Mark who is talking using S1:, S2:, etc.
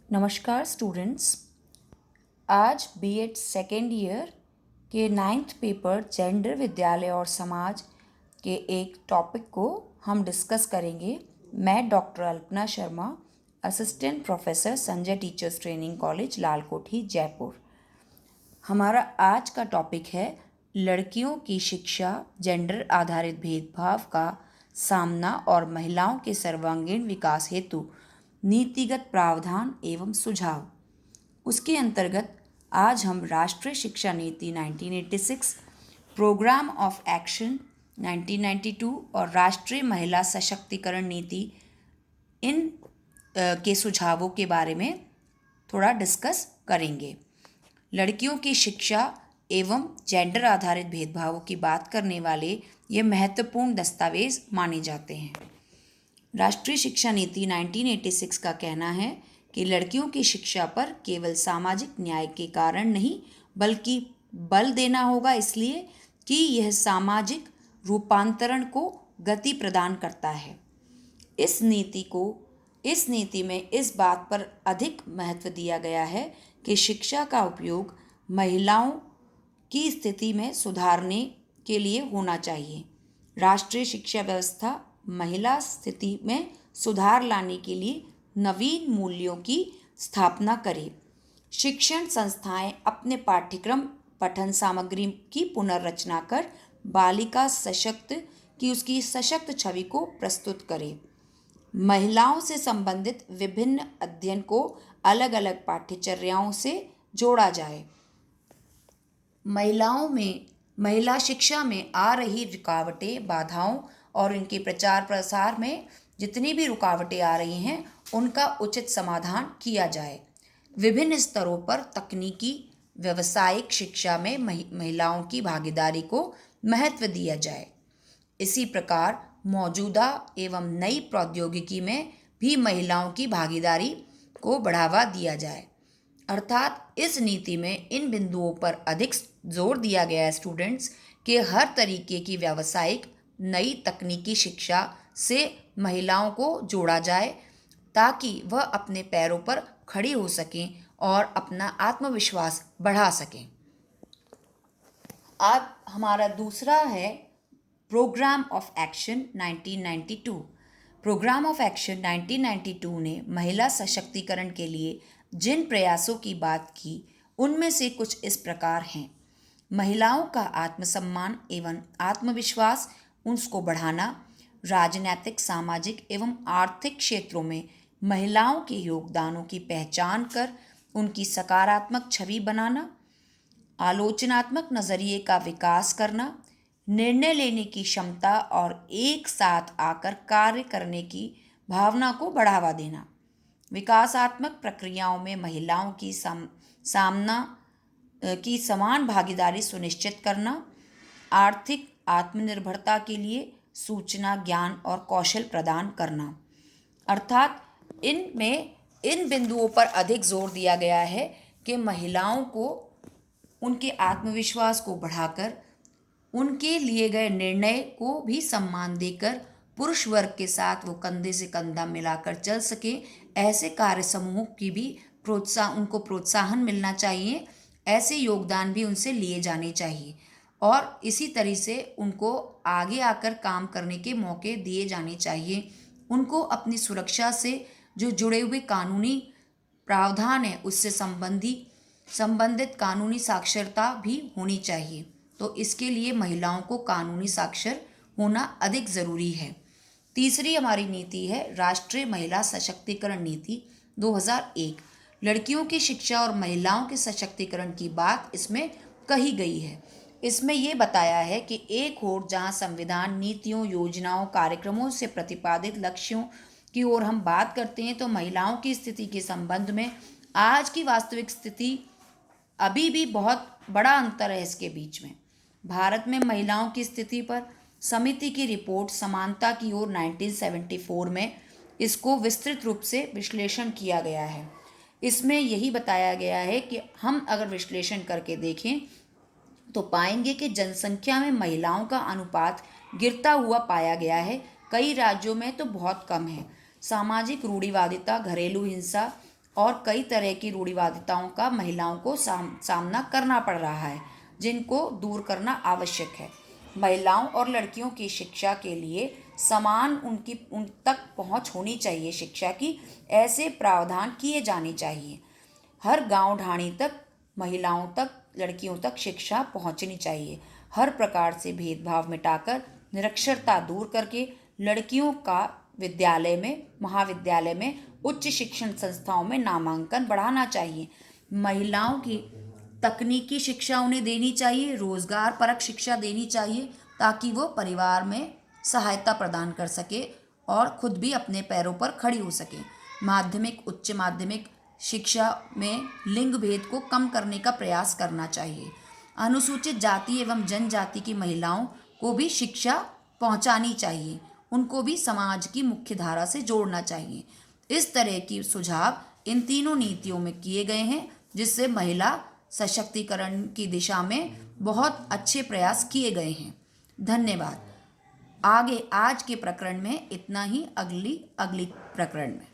S1: नमस्कार स्टूडेंट्स। आज BEd second year के 9th पेपर जेंडर विद्यालय और समाज के एक टॉपिक को हम डिस्कस करेंगे। मैं doctor Alpana Sharma, assistant professor, Sanjay teachers training college, Lalkothi, Jaipur. हमारा आज का टॉपिक है लड़कियों की शिक्षा, जेंडर आधारित भेदभाव का सामना और महिलाओं के सर्वांगीण विकास हेतु नीतिगत प्रावधान एवं सुझाव। उसके अंतर्गत आज हम राष्ट्रीय शिक्षा नीति 1986, प्रोग्राम ऑफ एक्शन 1992 और राष्ट्रीय महिला सशक्तिकरण नीति इन के सुझावों के बारे में थोड़ा डिस्कस करेंगे। लड़कियों की शिक्षा एवं जेंडर आधारित भेदभावों की बात करने वाले ये महत्वपूर्ण दस्तावेज माने जाते हैं। राष्ट्रीय शिक्षा नीति 1986 का कहना है कि लड़कियों की शिक्षा पर केवल सामाजिक न्याय के कारण नहीं बल्कि बल देना होगा, इसलिए कि यह सामाजिक रूपांतरण को गति प्रदान करता है। इस नीति में इस बात पर अधिक महत्व दिया गया है कि शिक्षा का उपयोग महिलाओं की स्थिति में सुधारने के लिए होना चाहिए। राष्ट्रीय शिक्षा व्यवस्था महिला स्थिति में सुधार लाने के लिए नवीन मूल्यों की स्थापना करे। शिक्षण संस्थाएं अपने पाठ्यक्रम पठन सामग्री की पुनर्रचना कर बालिका सशक्त की उसकी सशक्त छवि को प्रस्तुत करे। महिलाओं से संबंधित विभिन्न अध्ययन को अलग अलग पाठ्यचर्याओं से जोड़ा जाए। महिला शिक्षा में आ रही रुकावटें, बाधाओं और इनके प्रचार प्रसार में जितनी भी रुकावटें आ रही हैं उनका उचित समाधान किया जाए। विभिन्न स्तरों पर तकनीकी व्यावसायिक शिक्षा में महिलाओं की भागीदारी को महत्व दिया जाए। इसी प्रकार मौजूदा एवं नई प्रौद्योगिकी में भी महिलाओं की भागीदारी को बढ़ावा दिया जाए। अर्थात इस नीति में इन बिंदुओं पर अधिक जोर दिया गया है स्टूडेंट्स कि हर तरीके की व्यावसायिक नई तकनीकी शिक्षा से महिलाओं को जोड़ा जाए ताकि वह अपने पैरों पर खड़ी हो सकें और अपना आत्मविश्वास बढ़ा सकें। अब हमारा दूसरा है programme of action 1992। Programme of action 1992 ने महिला सशक्तिकरण के लिए जिन प्रयासों की बात की उनमें से कुछ इस प्रकार हैं। महिलाओं का आत्मसम्मान एवं आत्मविश्वास उसको बढ़ाना, राजनैतिक, सामाजिक एवं आर्थिक क्षेत्रों में महिलाओं के योगदानों की पहचान कर उनकी सकारात्मक छवि बनाना, आलोचनात्मक नज़रिए का विकास करना, निर्णय लेने की क्षमता और एक साथ आकर कार्य करने की भावना को बढ़ावा देना, विकासात्मक प्रक्रियाओं में महिलाओं की समान भागीदारी सुनिश्चित करना, आर्थिक आत्मनिर्भरता के लिए सूचना, ज्ञान और कौशल प्रदान करना। अर्थात इन बिंदुओं पर अधिक जोर दिया गया है कि महिलाओं को उनके आत्मविश्वास को बढ़ाकर उनके लिए गए निर्णय को भी सम्मान देकर पुरुष वर्ग के साथ वो कंधे से कंधा मिलाकर चल सके। ऐसे कार्य समूह की भी उनको प्रोत्साहन मिलना चाहिए, ऐसे योगदान भी उनसे लिए जाने चाहिए और इसी तरह से उनको आगे आकर काम करने के मौके दिए जाने चाहिए। उनको अपनी सुरक्षा से जो जुड़े हुए कानूनी प्रावधान है उससे संबंधित कानूनी साक्षरता भी होनी चाहिए। तो इसके लिए महिलाओं को कानूनी साक्षर होना अधिक ज़रूरी है। तीसरी हमारी नीति है राष्ट्रीय महिला सशक्तिकरण नीति 2001। लड़कियों की शिक्षा और महिलाओं के सशक्तिकरण की बात इसमें कही गई है। इसमें यह बताया है कि एक ओर जहां संविधान, नीतियों, योजनाओं, कार्यक्रमों से प्रतिपादित लक्ष्यों की ओर हम बात करते हैं तो महिलाओं की स्थिति के संबंध में आज की वास्तविक स्थिति अभी भी बहुत बड़ा अंतर है इसके बीच में। भारत में महिलाओं की स्थिति पर समिति की रिपोर्ट समानता की ओर 1974 में इसको विस्तृत रूप से विश्लेषण किया गया है। इसमें यही बताया गया है कि हम अगर विश्लेषण करके देखें तो पाएंगे कि जनसंख्या में महिलाओं का अनुपात गिरता हुआ पाया गया है। कई राज्यों में तो बहुत कम है। सामाजिक रूढ़िवादिता, घरेलू हिंसा और कई तरह की रूढ़िवादिताओं का महिलाओं को सामना करना पड़ रहा है, जिनको दूर करना आवश्यक है। महिलाओं और लड़कियों की शिक्षा के लिए समान उन तक पहुंच होनी चाहिए। शिक्षा की ऐसे प्रावधान किए जाने चाहिए। हर गांव ढाणी तक महिलाओं तक, लड़कियों तक शिक्षा पहुंचनी चाहिए। हर प्रकार से भेदभाव मिटाकर, निरक्षरता दूर करके लड़कियों का विद्यालय में, महाविद्यालय में, उच्च शिक्षण संस्थाओं में नामांकन बढ़ाना चाहिए। महिलाओं की तकनीकी शिक्षा उन्हें देनी चाहिए, रोजगार परक शिक्षा देनी चाहिए, ताकि वो परिवार में सहायता प्रदान कर सके और खुद भी अपने पैरों पर खड़ी हो सके। माध्यमिक, उच्च माध्यमिक शिक्षा में लिंग भेद को कम करने का प्रयास करना चाहिए। अनुसूचित जाति एवं जनजाति की महिलाओं को भी शिक्षा पहुंचानी चाहिए, उनको भी समाज की मुख्य धारा से जोड़ना चाहिए। इस तरह की सुझाव इन तीनों नीतियों में किए गए हैं, जिससे महिला सशक्तिकरण की दिशा में बहुत अच्छे प्रयास किए गए हैं। धन्यवाद। आगे आज के प्रकरण में इतना ही, अगली प्रकरण में।